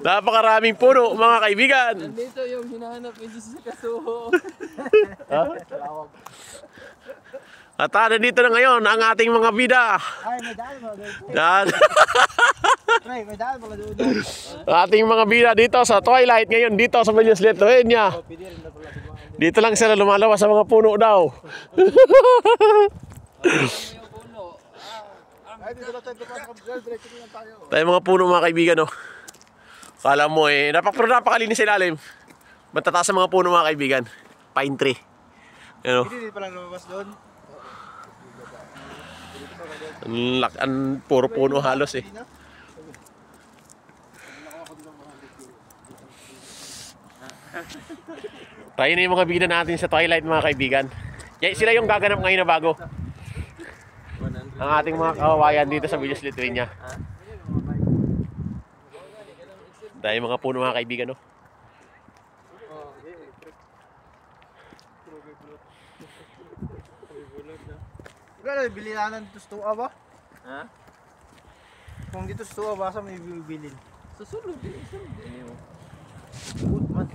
Napakaraming puno mga kaibigan. Nandito yung hinahanap ni Jesus sa Kasuho. At nandito na ngayon ang ating mga bida. Ay, may daan mga doon. Yan. Pre, may daan mga doon. Ating mga bida dito sa Twilight ngayon dito sa Villas Lithuania. Dito lang sila lumalawas sa mga puno daw. Yung puno. Ay, dito lang tayo. Diretso lang tayo. Tayo mga puno mga kaibigan, no. Kala mo napakalinis sa ilalim. Matataas sa mga puno mga kaibigan. Pine tree. Ano? Hindi pa lang lumabas doon. Ang puro puno halos eh. Tayo na yung mga bida natin sa Twilight mga kaibigan. Yeah, sila yung gaganap ngayon na bago. Ang ating mga kawawayan dito sa Villas Lithuania. Dahil mga puno mga kaibigan, no? Wala, bilihanan dito sa tuwa ba? Ha? Kung dito sa tuwa ba, saan may bibilin? Susunod. Good man.